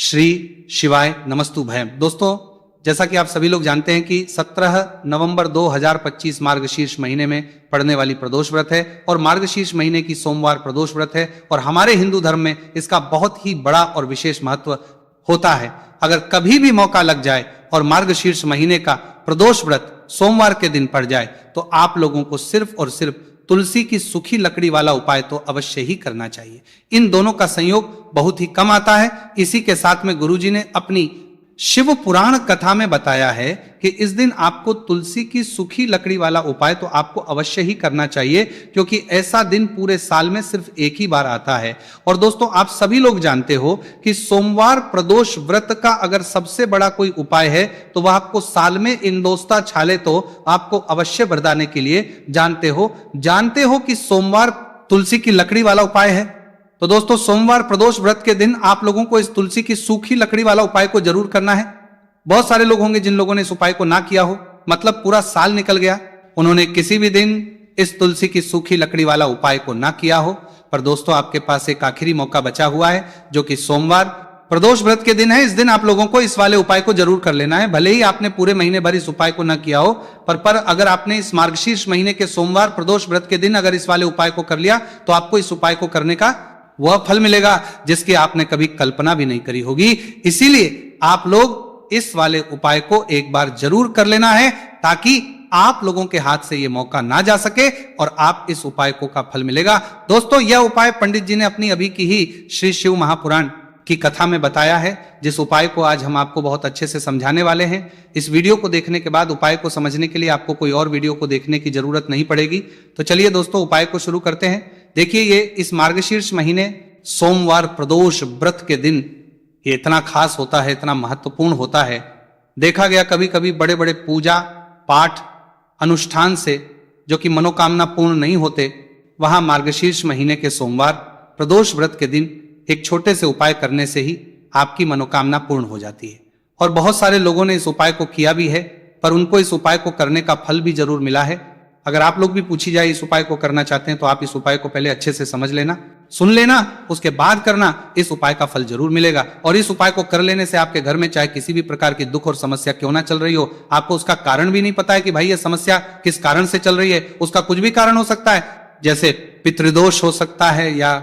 श्री शिवाय नमस्तुभयम। दोस्तों, जैसा कि आप सभी लोग जानते हैं कि 17 नवंबर 2025 मार्गशीर्ष महीने में पड़ने वाली प्रदोष व्रत है और मार्गशीर्ष महीने की सोमवार प्रदोष व्रत है और हमारे हिंदू धर्म में इसका बहुत ही बड़ा और विशेष महत्व होता है। अगर कभी भी मौका लग जाए और मार्गशीर्ष महीने का प्रदोष व्रत सोमवार के दिन पड़ जाए तो आप लोगों को सिर्फ और सिर्फ तुलसी की सूखी लकड़ी वाला उपाय तो अवश्य ही करना चाहिए। इन दोनों का संयोग बहुत ही कम आता है। इसी के साथ में गुरुजी ने अपनी शिव पुराण कथा में बताया है कि इस दिन आपको तुलसी की सूखी लकड़ी वाला उपाय तो आपको अवश्य ही करना चाहिए, क्योंकि ऐसा दिन पूरे साल में सिर्फ एक ही बार आता है। और दोस्तों, आप सभी लोग जानते हो कि सोमवार प्रदोष व्रत का अगर सबसे बड़ा कोई उपाय है तो वह आपको साल में इंदोस्ता छाले तो आपको अवश्य बरदाने के लिए जानते हो कि सोमवार तुलसी की लकड़ी वाला उपाय है। तो दोस्तों, सोमवार प्रदोष व्रत के दिन आप लोगों को इस तुलसी की सूखी लकड़ी वाला उपाय को जरूर करना है। बहुत सारे लोग होंगे जिन लोगों ने इस उपाय को ना किया हो, मतलब पूरा साल निकल गया, उन्होंने किसी भी दिन इस तुलसी की सूखी लकड़ी वाला उपाय को ना किया हो। पर दोस्तों, आपके पास एक आखिरी मौका बचा हुआ है, जो कि सोमवार प्रदोष व्रत के दिन है। इस दिन आप लोगों को इस वाले उपाय को जरूर कर लेना है। भले ही आपने पूरे महीने भर इस उपाय को ना किया हो, पर अगर आपने इस मार्गशीर्ष महीने के सोमवार प्रदोष व्रत के दिन अगर इस वाले उपाय को कर लिया तो आपको इस उपाय को करने का वह फल मिलेगा जिसकी आपने कभी कल्पना भी नहीं करी होगी। इसीलिए आप लोग इस वाले उपाय को एक बार जरूर कर लेना है, ताकि आप लोगों के हाथ से यह मौका ना जा सके और आप इस उपाय को का फल मिलेगा। दोस्तों, यह उपाय पंडित जी ने अपनी अभी की ही श्री शिव महापुराण की कथा में बताया है, जिस उपाय को आज हम आपको बहुत अच्छे से समझाने वाले हैं। इस वीडियो को देखने के बाद उपाय को समझने के लिए आपको कोई और वीडियो को देखने की जरूरत नहीं पड़ेगी। तो चलिए दोस्तों, उपाय को शुरू करते हैं। देखिए, ये इस मार्गशीर्ष महीने सोमवार प्रदोष व्रत के दिन ये इतना खास होता है, इतना महत्वपूर्ण होता है। देखा गया कभी कभी बड़े बड़े पूजा पाठ अनुष्ठान से जो कि मनोकामना पूर्ण नहीं होते, वहां मार्गशीर्ष महीने के सोमवार प्रदोष व्रत के दिन एक छोटे से उपाय करने से ही आपकी मनोकामना पूर्ण हो जाती है। और बहुत सारे लोगों ने इस उपाय को किया भी है, पर उनको इस उपाय को करने का फल भी जरूर मिला है। अगर आप लोग भी पूछी जाए इस उपाय को करना चाहते हैं तो आप इस उपाय को पहले अच्छे से समझ लेना, सुन लेना, उसके बाद करना। इस उपाय का फल जरूर मिलेगा। और इस उपाय को कर लेने से आपके घर में चाहे किसी भी प्रकार की दुख और समस्या क्यों ना चल रही हो, आपको उसका कारण भी नहीं पता है कि भाई ये समस्या किस कारण से चल रही है, उसका कुछ भी कारण हो सकता है, जैसे पितृदोष हो सकता है या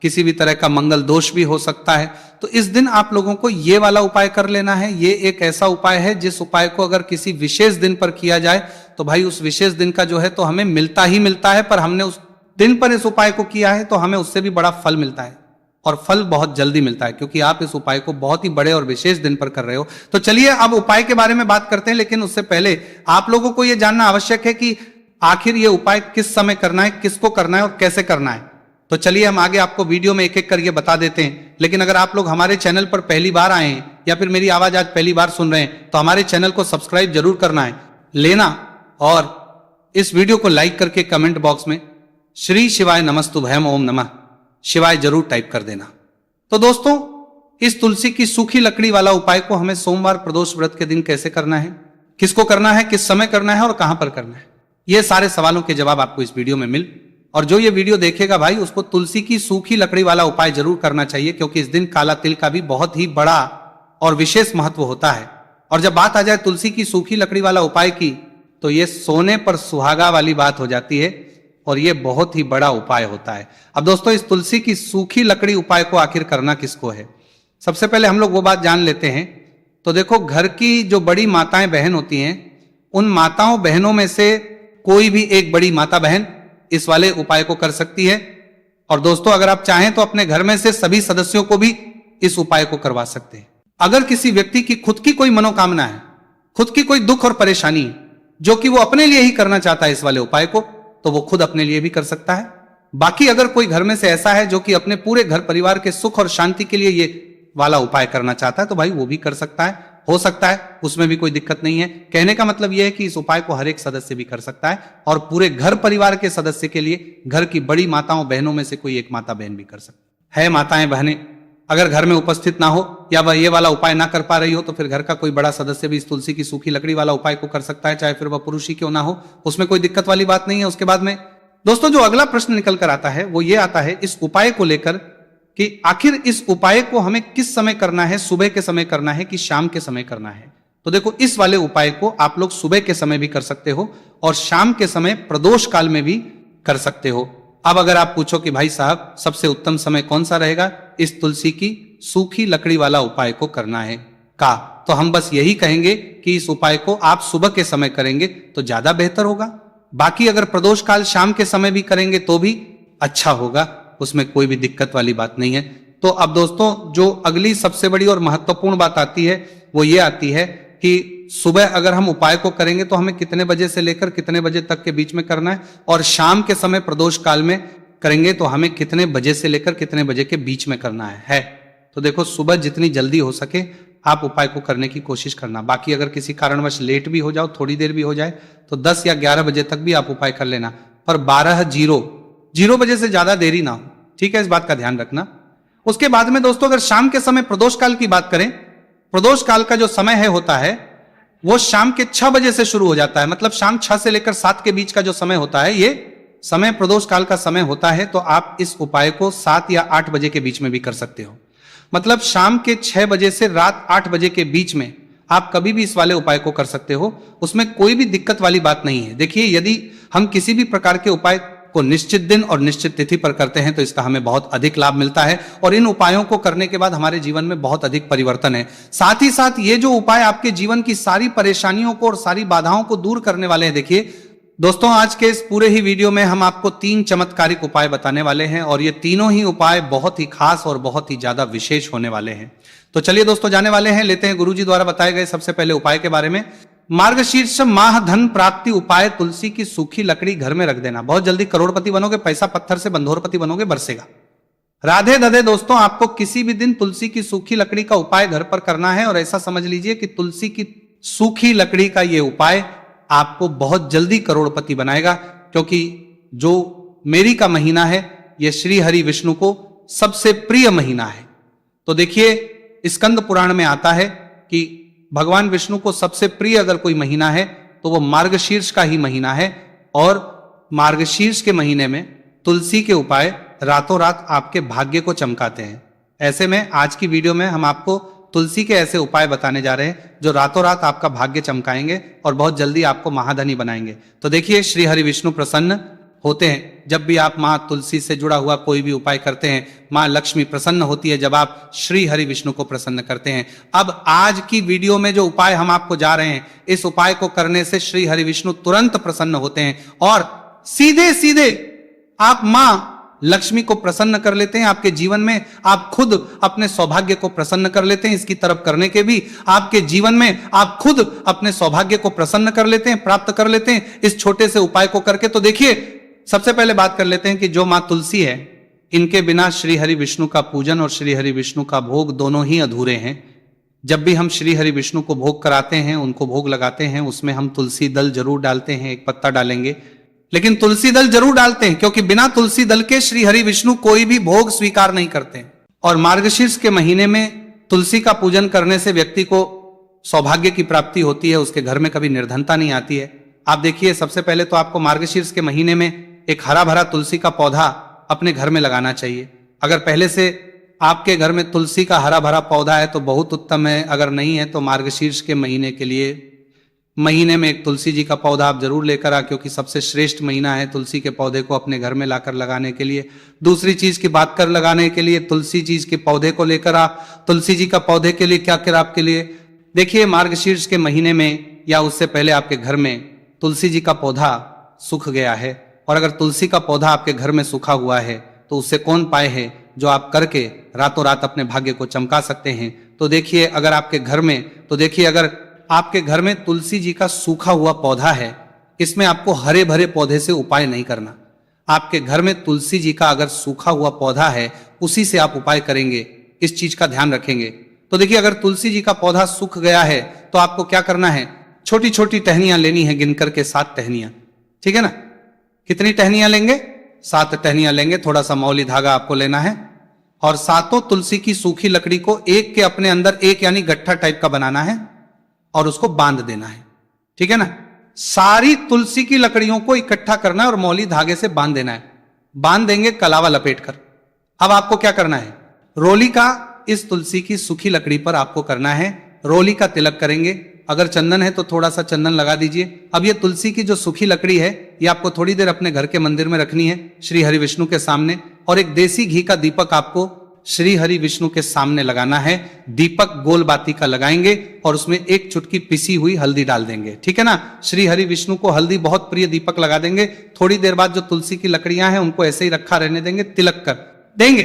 किसी भी तरह का मंगल दोष भी हो सकता है। तो इस दिन आप लोगों को ये वाला उपाय कर लेना है। ये एक ऐसा उपाय है जिस उपाय को अगर किसी विशेष दिन पर किया जाए तो भाई उस विशेष दिन का जो है तो हमें मिलता ही मिलता है, पर हमने उस दिन पर इस उपाय को किया है तो हमें उससे भी बड़ा फल मिलता है, और फल बहुत जल्दी मिलता है, क्योंकि आप इस उपाय को बहुत ही बड़े और विशेष दिन पर कर रहे हो। तो चलिए अब उपाय के बारे में बात करते हैं, लेकिन उससे पहले आप लोगों को यह जानना आवश्यक है कि आखिर ये उपाय किस समय करना है, किसको करना है और कैसे करना है। तो चलिए हम आगे आपको वीडियो में एक एक करके बता देते हैं। लेकिन अगर आप लोग हमारे चैनल पर पहली बार आए हैं या फिर मेरी आवाज आज पहली बार सुन रहे हैं तो हमारे चैनल को सब्सक्राइब जरूर करना है लेना, और इस वीडियो को लाइक करके कमेंट बॉक्स में श्री शिवाय नमस्तुभयम ओम नमः शिवाय जरूर टाइप कर देना। तो दोस्तों, इस तुलसी की सूखी लकड़ी वाला उपाय को हमें सोमवार प्रदोष व्रत के दिन कैसे करना है, किसको करना है, किस समय करना है और कहां पर करना है, ये सारे सवालों के जवाब आपको इस वीडियो में मिल। और जो ये वीडियो देखेगा भाई, उसको तुलसी की सूखी लकड़ी वाला उपाय जरूर करना चाहिए, क्योंकि इस दिन काला तिल का भी बहुत ही बड़ा और विशेष महत्व होता है। और जब बात आ जाए तुलसी की सूखी लकड़ी वाला उपाय की, तो ये सोने पर सुहागा वाली बात हो जाती है और ये बहुत ही बड़ा उपाय होता है। अब दोस्तों, इस तुलसी की सूखी लकड़ी उपाय को आखिर करना किसको है, सबसे पहले हम लोग वो बात जान लेते हैं। तो देखो, घर की जो बड़ी माताएं बहन होती हैं, उन माताओं बहनों में से कोई भी एक बड़ी माता बहन इस वाले उपाय को कर सकती है। और दोस्तों, अगर आप चाहें तो अपने घर में से सभी सदस्यों को भी इस उपाय को करवा सकते हैं। अगर किसी व्यक्ति की खुद की कोई मनोकामना है, खुद की कोई दुख और परेशानी है जो कि वो अपने लिए ही करना चाहता है इस वाले उपाय को, तो वो खुद अपने लिए भी कर सकता है। बाकी अगर कोई घर में से ऐसा है जो कि अपने पूरे घर परिवार के सुख और शांति के लिए ये वाला उपाय करना चाहता है, तो भाई वो भी कर सकता है, हो सकता है, उसमें भी कोई दिक्कत नहीं है। कहने का मतलब यह है कि इस उपाय को हर एक सदस्य भी कर सकता है, और पूरे घर परिवार के सदस्य के लिए घर की बड़ी माताओं बहनों में से कोई एक माता बहन भी कर सकती है। माताएं बहनें अगर घर में उपस्थित ना हो या वह ये वाला उपाय ना कर पा रही हो, तो फिर घर का कोई बड़ा सदस्य भी इस तुलसी की सूखी लकड़ी वाला उपाय को कर सकता है, चाहे फिर वह पुरुष ही क्यों ना हो, उसमें कोई दिक्कत वाली बात नहीं है। उसके बाद में दोस्तों, जो अगला प्रश्न निकल कर आता है वो ये आता है, इस उपाय को लेकर कि आखिर इस उपाय को हमें किस समय करना है, सुबह के समय करना है कि शाम के समय करना है। तो देखो, इस वाले उपाय को आप लोग सुबह के समय भी कर सकते हो और शाम के समय प्रदोष काल में भी कर सकते हो। अब अगर आप पूछो कि भाई साहब सबसे उत्तम समय कौन सा रहेगा इस तुलसी की सूखी लकड़ी वाला उपाय को करना है का, तो हम बस यही कहेंगे कि इस उपाय को आप सुबह के समय करेंगे तो ज्यादा बेहतर होगा। बाकी अगर प्रदोष काल शाम के समय भी करेंगे तो भी अच्छा होगा, उसमें कोई भी दिक्कत वाली बात नहीं है। तो अब दोस्तों, जो अगली सबसे बड़ी और महत्वपूर्ण बात आती है वो ये आती है कि सुबह अगर हम उपाय को करेंगे तो हमें कितने बजे से लेकर कितने बजे तक के बीच में करना है, और शाम के समय प्रदोष काल में करेंगे तो हमें कितने बजे से लेकर कितने बजे के बीच में करना है। तो देखो, सुबह जितनी जल्दी हो सके आप उपाय को करने की कोशिश करना। बाकी अगर किसी कारणवश लेट भी हो जाओ, थोड़ी देर भी हो जाए, तो 10 या 11 बजे तक भी आप उपाय कर लेना, पर 12:00 बजे से ज्यादा देरी ना हो, ठीक है, इस बात का ध्यान रखना। उसके बाद में दोस्तों, अगर शाम के समय प्रदोष काल की बात करें, प्रदोष काल का जो समय है होता है वो शाम के 6 बजे से शुरू हो जाता है। मतलब शाम 6 से लेकर 7 के बीच का जो समय होता है, ये समय प्रदोष काल का समय होता है। तो आप इस उपाय को 7 या 8 बजे के बीच में भी कर सकते हो। मतलब शाम के 6 बजे से रात 8 बजे के बीच में आप कभी भी इस वाले उपाय को कर सकते हो, उसमें कोई भी दिक्कत वाली बात नहीं है। देखिए, यदि हम किसी भी प्रकार के उपाय को निश्चित दिन और निश्चित तिथि पर करते हैं तो इसका हमें बहुत अधिक लाभ मिलता है, और इन उपायों को करने के बाद हमारे जीवन में बहुत अधिक परिवर्तन है। साथ ही साथ ये जो उपाय आपके जीवन की सारी परेशानियों को और सारी बाधाओं को दूर करने वाले हैं। देखिए दोस्तों, आज के इस पूरे ही वीडियो में हम आपको 3 चमत्कारिक उपाय बताने वाले हैं, और ये तीनों ही उपाय बहुत ही खास और बहुत ही ज्यादा विशेष होने वाले हैं। तो चलिए दोस्तों, जाने वाले हैं, लेते हैं गुरुजी द्वारा बताए गए सबसे पहले उपाय के बारे में। मार्गशीर्ष माह धन प्राप्ति उपाय, तुलसी की सूखी लकड़ी घर में रख देना। बहुत जल्दी करोड़पति बनोगे, पैसा पत्थर से बंधोरपति बनोगे, बरसेगा। राधे दधे दोस्तों, आपको किसी भी दिन तुलसी की सूखी लकड़ी का उपाय घर पर करना है, और ऐसा समझ लीजिए कि तुलसी की सूखी लकड़ी का यह उपाय आपको बहुत जल्दी करोड़पति बनाएगा, क्योंकि जो मेरी का महीना है यह श्री हरि विष्णु को सबसे प्रिय महीना है। तो देखिए, स्कंद पुराण में आता है कि भगवान विष्णु को सबसे प्रिय अगर कोई महीना है तो वो मार्गशीर्ष का ही महीना है, और मार्गशीर्ष के महीने में तुलसी के उपाय रातों रात आपके भाग्य को चमकाते हैं। ऐसे में आज की वीडियो में हम आपको तुलसी के ऐसे उपाय बताने जा रहे हैं जो रातों रात आपका भाग्य चमकाएंगे और बहुत जल्दी आपको महाधनी बनाएंगे। तो देखिए, श्री हरि विष्णु प्रसन्न होते हैं जब भी आप माँ तुलसी से जुड़ा हुआ कोई भी उपाय करते हैं। माँ लक्ष्मी प्रसन्न होती है जब आप श्री हरि विष्णु को प्रसन्न करते हैं। अब आज की वीडियो में जो उपाय हम आपको जा रहे हैं, इस उपाय को करने से श्री हरि विष्णु तुरंत प्रसन्न होते हैं और सीधे सीधे आप माँ लक्ष्मी को प्रसन्न कर लेते हैं। आपके जीवन में आप खुद अपने सौभाग्य को प्रसन्न कर लेते हैं। इसकी तरफ करने के भी आपके जीवन में आप खुद अपने सौभाग्य को प्रसन्न कर लेते हैं, प्राप्त कर लेते हैं इस छोटे से उपाय को करके। तो देखिए, सबसे पहले बात कर लेते हैं कि जो मां तुलसी है, इनके बिना श्री हरि विष्णु का पूजन और श्री हरि विष्णु का भोग दोनों ही अधूरे हैं। जब भी हम श्री हरि विष्णु को भोग कराते हैं, उनको भोग लगाते हैं, उसमें हम तुलसी दल जरूर डालते हैं, एक पत्ता डालेंगे, लेकिन तुलसी दल जरूर डालते हैं, क्योंकि बिना तुलसी दल के श्री हरि विष्णु कोई भी भोग स्वीकार नहीं करते। और मार्गशीर्ष के महीने में तुलसी का पूजन करने से व्यक्ति को सौभाग्य की प्राप्ति होती है, उसके घर में कभी निर्धनता नहीं आती है। आप देखिए, सबसे पहले तो आपको मार्गशीर्ष के महीने में एक हरा भरा तुलसी का पौधा अपने घर में लगाना चाहिए। अगर पहले से आपके घर में तुलसी का हरा भरा पौधा है तो बहुत उत्तम है, अगर नहीं है तो मार्गशीर्ष के महीने के लिए महीने में एक तुलसी जी का पौधा आप जरूर लेकर आ, क्योंकि सबसे श्रेष्ठ महीना है तुलसी के पौधे को अपने घर में लाकर लगाने के लिए। दूसरी चीज की बात कर लगाने के लिए, तुलसी चीज के पौधे को लेकर आ। तुलसी जी का पौधे के लिए क्या कर आपके लिए, देखिए, मार्गशीर्ष के महीने में या उससे पहले आपके घर में तुलसी जी का पौधा सूख गया है, और अगर तुलसी का पौधा आपके घर में सूखा हुआ है तो उससे कौन पाए है जो आप करके रातों रात अपने भाग्य को चमका सकते हैं। तो देखिए, अगर आपके घर में अगर आपके घर में तुलसी जी का सूखा हुआ पौधा है, इसमें आपको हरे भरे पौधे से उपाय नहीं करना। आपके घर में तुलसी जी का अगर सूखा हुआ पौधा है, उसी से आप उपाय करेंगे, इस चीज का ध्यान रखेंगे। तो देखिए, अगर तुलसी जी का पौधा सूख गया है तो आपको क्या करना है, छोटी छोटी टहनियां लेनी है, गिनकर के 7 टहनियां, ठीक है ना। कितनी टहनियां लेंगे, 7 टहनियां लेंगे। थोड़ा सा मौली धागा आपको लेना है, और 7 तुलसी की सूखी लकड़ी को एक के अपने अंदर एक यानी गट्ठा टाइप का बनाना है और उसको बांध देना है, ठीक है ना। सारी तुलसी की लकड़ियों को इकट्ठा करना है और मौली धागे से बांध देना है। बांध देंगे कलावा लपेट कर। अब आपको क्या करना है, रोली का इस तुलसी की सूखी लकड़ी पर आपको करना है रोली का तिलक करेंगे। अगर चंदन है तो थोड़ा सा चंदन लगा दीजिए। अब ये तुलसी की जो सूखी लकड़ी है ये आपको थोड़ी देर अपने घर के मंदिर में रखनी है श्री हरि विष्णु के सामने, और एक देसी घी का दीपक आपको श्री हरि विष्णु के सामने लगाना है। दीपक गोल बाती का लगाएंगे और उसमें एक चुटकी पिसी हुई हल्दी डाल देंगे, ठीक है ना। श्री हरि विष्णु को हल्दी बहुत प्रिय, दीपक लगा देंगे। थोड़ी देर बाद जो तुलसी की लकड़ियां हैं उनको ऐसे ही रखा रहने देंगे, तिलक कर देंगे।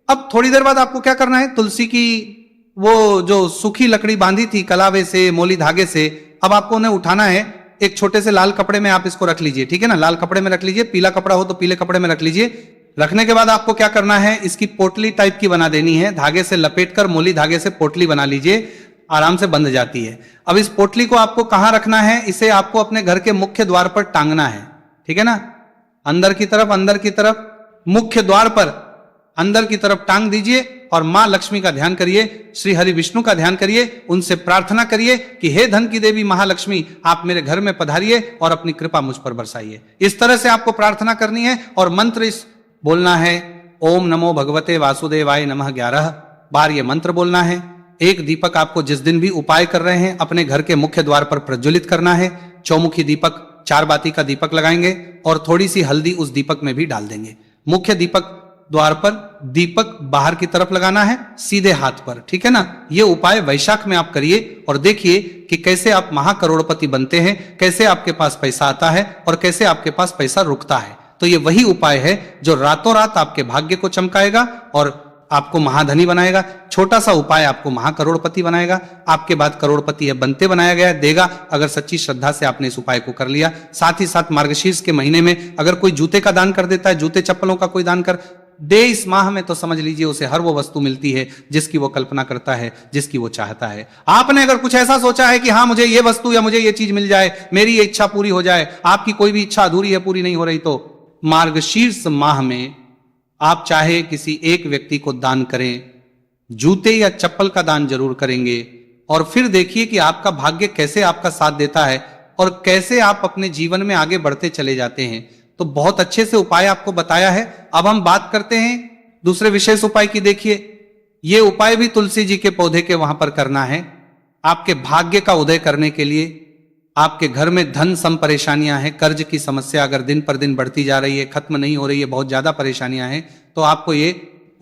अब थोड़ी देर बाद आपको क्या करना है, तुलसी की वो जो सूखी लकड़ी बांधी थी कलावे से, मोली धागे से, अब आपको उन्हें उठाना है। एक छोटे से लाल कपड़े में आप इसको रख लीजिए, ठीक है ना। लाल कपड़े में रख लीजिए, पीला कपड़ा हो तो पीले कपड़े में रख लीजिए। रखने के बाद आपको क्या करना है, इसकी पोटली टाइप की बना देनी है। धागे से लपेटकर मोली धागे से पोटली बना लीजिए, आराम से बंध जाती है। अब इस पोटली को आपको कहां रखना है, इसे आपको अपने घर के मुख्य द्वार पर टांगना है, ठीक है ना। अंदर की तरफ मुख्य द्वार पर अंदर की तरफ टांग दीजिए और मां लक्ष्मी का ध्यान करिए, श्री हरि विष्णु का ध्यान करिए, उनसे प्रार्थना करिए कि हे धन की देवी महालक्ष्मी, आप मेरे घर में पधारिए और अपनी कृपा मुझ पर बरसाइए। इस तरह से आपको प्रार्थना करनी है और मंत्र इस बोलना है, ओम नमो भगवते वासुदेवाय नमः 11 बार ये मंत्र बोलना है। एक दीपक आपको जिस दिन भी उपाय कर रहे हैं अपने घर के मुख्य द्वार पर प्रज्वलित करना है। चौमुखी दीपक, 4 बाती का दीपक लगाएंगे और थोड़ी सी हल्दी उस दीपक में भी डाल देंगे। मुख्य दीपक द्वार पर दीपक बाहर की तरफ लगाना है, सीधे हाथ पर, ठीक है ना। यह उपाय वैशाख में आप करिए और देखिए कि कैसे आप महाकरोड़पति बनते हैं, कैसे आपके पास पैसा आता है और कैसे आपके पास पैसा रुकता है। तो ये वही उपाय है जो रातों रात आपके भाग्य को चमकाएगा और आपको महाधनी बनाएगा। छोटा सा उपाय आपको महाकरोड़पति बनाएगा। आपके बाद करोड़पति है बनते बनाया गया देगा, अगर सच्ची श्रद्धा से आपने इस उपाय को कर लिया। साथ ही साथ मार्गशीर्ष के महीने में अगर कोई जूते का दान कर देता है, जूते चप्पलों का कोई दान कर दे इस माह में, तो समझ लीजिए उसे हर वो वस्तु मिलती है जिसकी वो कल्पना करता है, जिसकी वो चाहता है। आपने अगर कुछ ऐसा सोचा है कि हाँ मुझे ये वस्तु या मुझे ये चीज मिल जाए, मेरी ये इच्छा पूरी हो जाए, आपकी कोई भी इच्छा अधूरी है, पूरी नहीं हो रही, तो मार्गशीर्ष माह में आप चाहे किसी एक व्यक्ति को दान करें, जूते या चप्पल का दान जरूर करेंगे और फिर देखिए कि आपका भाग्य कैसे आपका साथ देता है और कैसे आप अपने जीवन में आगे बढ़ते चले जाते हैं। तो बहुत अच्छे से उपाय आपको बताया है। अब हम बात करते हैं दूसरे विशेष उपाय की। देखिए ये उपाय भी तुलसी जी के पौधे के वहां पर करना है आपके भाग्य का उदय करने के लिए। आपके घर में धन सम परेशानियां हैं, कर्ज की समस्या अगर दिन पर दिन बढ़ती जा रही है, खत्म नहीं हो रही है, बहुत ज्यादा परेशानियां हैं, तो आपको ये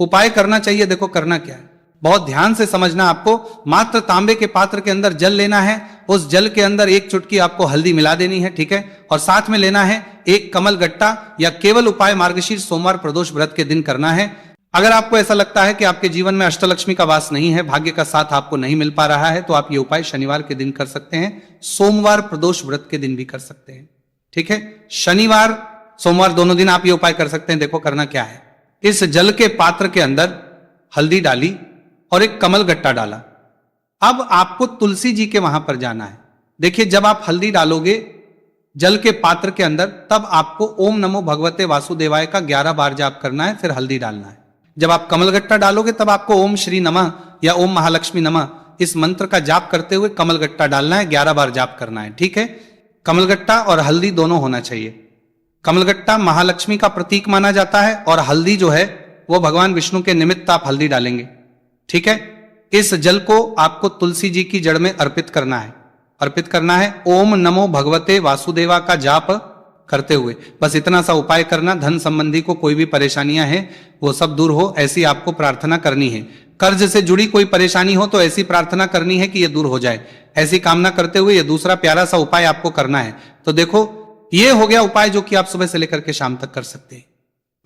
उपाय करना चाहिए। देखो करना क्या है, बहुत ध्यान से समझना। आपको मात्र तांबे के पात्र के अंदर जल लेना है, उस जल के अंदर एक चुटकी आपको हल्दी मिला देनी है, ठीक है। और साथ में लेना है एक कमल गट्टा, या केवल उपाय मार्गशीर्ष सोमवार प्रदोष व्रत के दिन करना है। अगर आपको ऐसा लगता है कि आपके जीवन में अष्टलक्ष्मी का वास नहीं है, भाग्य का साथ आपको नहीं मिल पा रहा है, तो आप ये उपाय शनिवार के दिन कर सकते हैं, सोमवार प्रदोष व्रत के दिन भी कर सकते हैं, ठीक है। शनिवार सोमवार दोनों दिन आप ये उपाय कर सकते हैं। देखो करना क्या है, इस जल के पात्र के अंदर हल्दी डाली और एक कमल गट्टा डाला। अब आपको तुलसी जी के वहां पर जाना है। देखिए जब आप हल्दी डालोगे जल के पात्र के अंदर, तब आपको ओम नमो भगवते वासुदेवाय का 11 बार जाप करना है, फिर हल्दी डालना है। जब आप कमलगट्टा डालोगे तब आपको ओम श्री नमः या ओम महालक्ष्मी नमः इस मंत्र का जाप करते हुए कमलगट्टा डालना है, 11 बार जाप करना है, ठीक है। कमलगट्टा और हल्दी दोनों होना चाहिए। कमलगट्टा महालक्ष्मी का प्रतीक माना जाता है और हल्दी जो है वो भगवान विष्णु के निमित्त आप हल्दी डालेंगे, ठीक है। इस जल को आपको तुलसी जी की जड़ में अर्पित करना है, ओम नमो भगवते वासुदेवा का जाप करते हुए। बस इतना सा उपाय करना। धन संबंधी को कोई भी परेशानियां हैं वो सब दूर हो, ऐसी आपको प्रार्थना करनी है। कर्ज से जुड़ी कोई परेशानी हो तो ऐसी प्रार्थना करनी है कि ये दूर हो जाए, ऐसी कामना करते हुए ये दूसरा प्यारा सा उपाय आपको करना है। तो देखो ये हो गया उपाय जो कि आप सुबह से लेकर के शाम तक कर सकते हैं।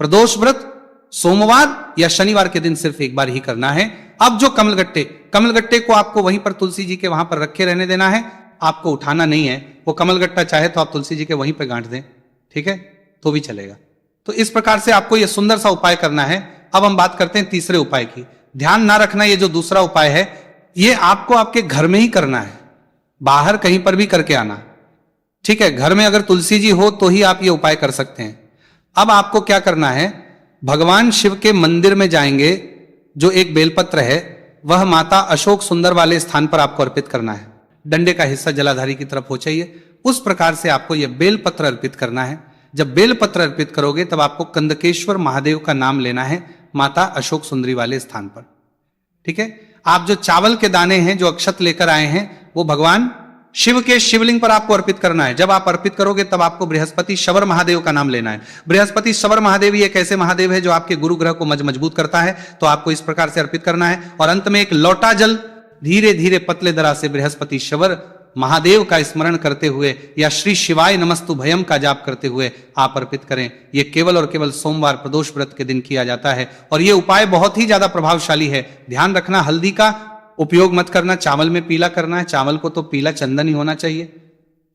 प्रदोष व्रत सोमवार या शनिवार के दिन सिर्फ एक बार ही करना है। अब जो कमलगट्टे को आपको वहीं पर तुलसी जी के वहां पर रखे रहने देना है, आपको उठाना नहीं है। वो कमलगट्टा चाहे तो आप तुलसी जी के वहीं पर गांठ दें, ठीक है, तो भी चलेगा। तो इस प्रकार से आपको यह सुंदर सा उपाय करना है। अब हम बात करते हैं तीसरे उपाय की। ध्यान ना रखना, ये जो दूसरा उपाय है ये आपको आपके घर में ही करना है, बाहर कहीं पर भी करके आना, ठीक है। घर में अगर तुलसी जी हो तो ही आप ये उपाय कर सकते हैं। अब आपको क्या करना है, भगवान शिव के मंदिर में जाएंगे, जो एक बेलपत्र है वह माता अशोक सुंदर वाले स्थान पर आपको अर्पित करना है। डंडे का हिस्सा जलाधारी की तरफ हो चाहिए, उस प्रकार से आपको यह बेलपत्र अर्पित करना है। जब बेलपत्र अर्पित करोगे तब आपको कंदकेश्वर महादेव का नाम लेना है। माता अशोक सुंदरी वाले स्थान पर। ठीक है, आप जो चावल के दाने हैं, जो अक्षत लेकर आए हैं, वो भगवान शिव के शिवलिंग पर आपको अर्पित करना है। जब आप अर्पित करोगे तब आपको बृहस्पति शवर महादेव का नाम लेना है। बृहस्पति शवर महादेव एक ऐसे महादेव है जो आपके गुरु ग्रह को मजबूत करता है, तो आपको इस प्रकार से अर्पित करना है। और अंत में एक लोटा जल धीरे धीरे पतले दरा से बृहस्पति शवर महादेव का स्मरण करते हुए या श्री शिवाय नमस्तु भयम का जाप करते हुए आप अर्पित करें। यह केवल और केवल सोमवार प्रदोष व्रत के दिन किया जाता है और यह उपाय बहुत ही ज्यादा प्रभावशाली है। ध्यान रखना, हल्दी का उपयोग मत करना, चावल में पीला करना है। चावल को तो पीला चंदन ही होना चाहिए।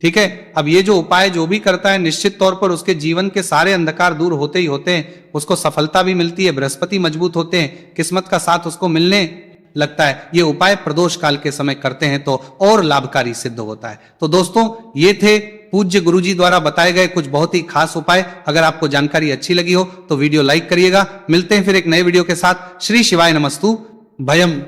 ठीक है, अब ये जो उपाय जो भी करता है, निश्चित तौर पर उसके जीवन के सारे अंधकार दूर होते ही होते हैं, उसको सफलता भी मिलती है, बृहस्पति मजबूत होते हैं, किस्मत का साथ उसको मिलने लगता है। ये उपाय प्रदोष काल के समय करते हैं तो और लाभकारी सिद्ध होता है। तो दोस्तों, ये थे पूज्य गुरुजी द्वारा बताए गए कुछ बहुत ही खास उपाय। अगर आपको जानकारी अच्छी लगी हो तो वीडियो लाइक करिएगा। मिलते हैं फिर एक नए वीडियो के साथ। श्री शिवाय नमस्तु भयम।